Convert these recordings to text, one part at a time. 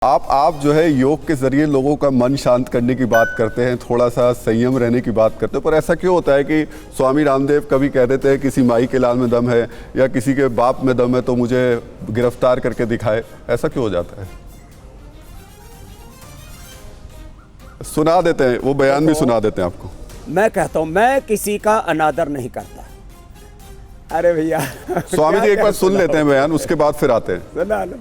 आप जो है योग के जरिए लोगों का मन शांत करने की बात करते हैं, थोड़ा सा संयम रहने की बात करते हैं, पर ऐसा क्यों होता है कि स्वामी रामदेव कभी कह देते हैं किसी माई के लाल में दम है या किसी के बाप में दम है तो मुझे गिरफ्तार करके दिखाए, ऐसा क्यों हो जाता है? सुना देते हैं, वो बयान भी सुना देते हैं आपको। मैं कहता हूं मैं किसी का अनादर नहीं करता। अरे भैया स्वामी जी एक बार सुन लेते हैं बयान, उसके बाद फिर आते हैं। सुना लो।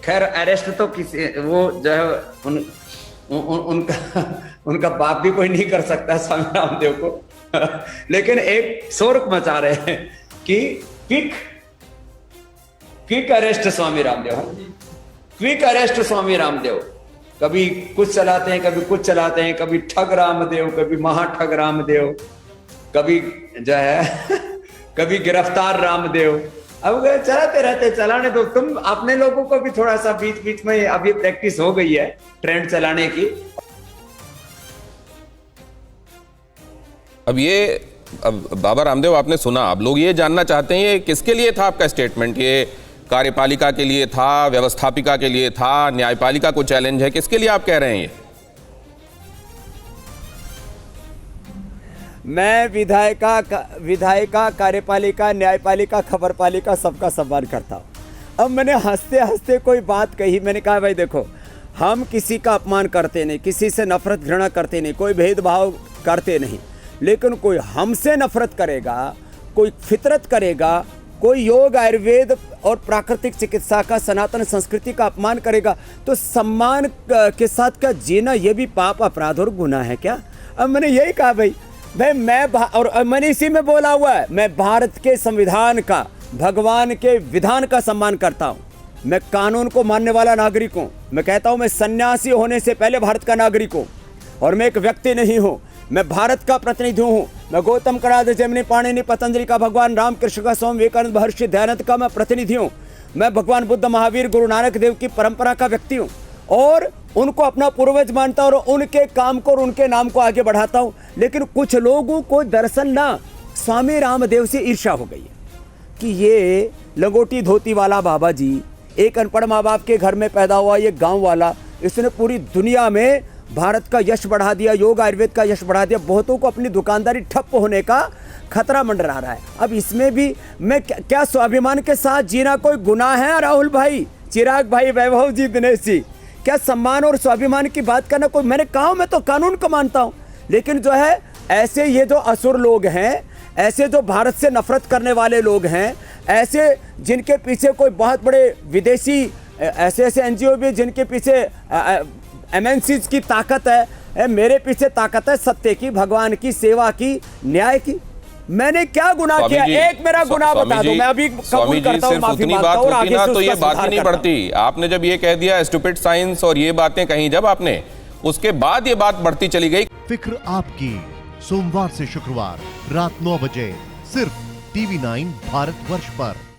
खैर अरेस्ट तो किसी वो जो है उनका बाप भी कोई नहीं कर सकता स्वामी रामदेव को लेकिन एक शोर मचा रहे हैं कि quick arrest Swami Ramdev, quick arrest Swami Ramdev. कभी कुछ चलाते हैं, कभी कुछ चलाते हैं, कभी ठग रामदेव, कभी महाठग रामदेव, कभी जो है कभी गिरफ्तार रामदेव। अब चलाते रहते, चलाने दो। तुम अपने लोगों को भी थोड़ा सा बीच बीच में अभी प्रैक्टिस हो गई है ट्रेंड चलाने की। अब बाबा रामदेव आपने सुना, अब लोग ये जानना चाहते हैं ये किसके लिए था आपका स्टेटमेंट? ये कार्यपालिका के लिए था, व्यवस्थापिका के लिए था, न्यायपालिका को चैलेंज है, किसके लिए आप कह रहे हैं ये? मैं विधायिका, कार्यपालिका, न्यायपालिका, खबरपालिका सबका सम्मान करता हूँ। अब मैंने हंसते हंसते कोई बात कही, मैंने कहा भाई देखो, हम किसी का अपमान करते नहीं, किसी से नफरत घृणा करते नहीं, कोई भेदभाव करते नहीं, लेकिन कोई हमसे नफरत करेगा, कोई फितरत करेगा, कोई योग, आयुर्वेद और प्राकृतिक चिकित्सा का, सनातन संस्कृति का अपमान करेगा, तो सम्मान के साथ क्या जीना ये भी पाप, अपराध और गुनाह है क्या? अब मैंने यही कहा भाई और मैंने इसी में बोला हुआ है, मैं भारत के संविधान का, भगवान के विधान का सम्मान करता हूँ। मैं कानून को मानने वाला नागरिक हूँ। मैं कहता हूँ मैं सन्यासी होने से पहले भारत का नागरिक हूँ और मैं एक व्यक्ति नहीं हूँ, मैं भारत का प्रतिनिधि हूँ। मैं गौतम कणाद, जैमिनी, पाणिनि, पतंजलि का, भगवान रामकृष्ण का, स्वामी विवेकानंद, महर्षि दयानंद का मैं प्रतिनिधि हूँ। मैं भगवान बुद्ध, महावीर, गुरु नानक देव की परंपरा का व्यक्ति हूँ और उनको अपना पूर्वज मानता हूँ और उनके काम को और उनके नाम को आगे बढ़ाता हूँ। लेकिन कुछ लोगों को दरअसल ना स्वामी रामदेव से ईर्ष्या हो गई है कि ये लंगोटी धोती वाला बाबा जी, एक अनपढ़ माँ बाप के घर में पैदा हुआ ये गांव वाला, इसने पूरी दुनिया में भारत का यश बढ़ा दिया, योग आयुर्वेद का यश बढ़ा दिया। बहुतों को अपनी दुकानदारी ठप्प होने का खतरा मंडरा रहा है। अब इसमें भी मैं क्या स्वाभिमान के साथ जीना कोई गुनाह है? राहुल भाई, चिराग भाई, वैभव जी, दिनेश जी, क्या सम्मान और स्वाभिमान की बात करना कोई? मैंने कहा मैं तो कानून को मानता हूं, लेकिन जो है ऐसे ये जो असुर लोग हैं, ऐसे जो भारत से नफरत करने वाले लोग हैं, ऐसे जिनके पीछे कोई बहुत बड़े विदेशी ऐसे एनजीओ भी जिनके पीछे एमएनसीज की ताकत है, मेरे पीछे ताकत है सत्य की, भगवान की, सेवा की, न्याय की। मैंने क्या गुनाह किया? एक मेरा गुनाह बता दो, मैं अभी कबूल करता हूं, माफी मांगता हूं और आगे से तो ये बात ही नहीं बढ़ती। आपने जब ये कह दिया स्टूपिड साइंस और ये बातें कहीं जब आपने, उसके बाद ये बात बढ़ती चली गई। फिक्र आपकी, सोमवार से शुक्रवार रात 9 बजे सिर्फ TV9 भारतवर्ष पर।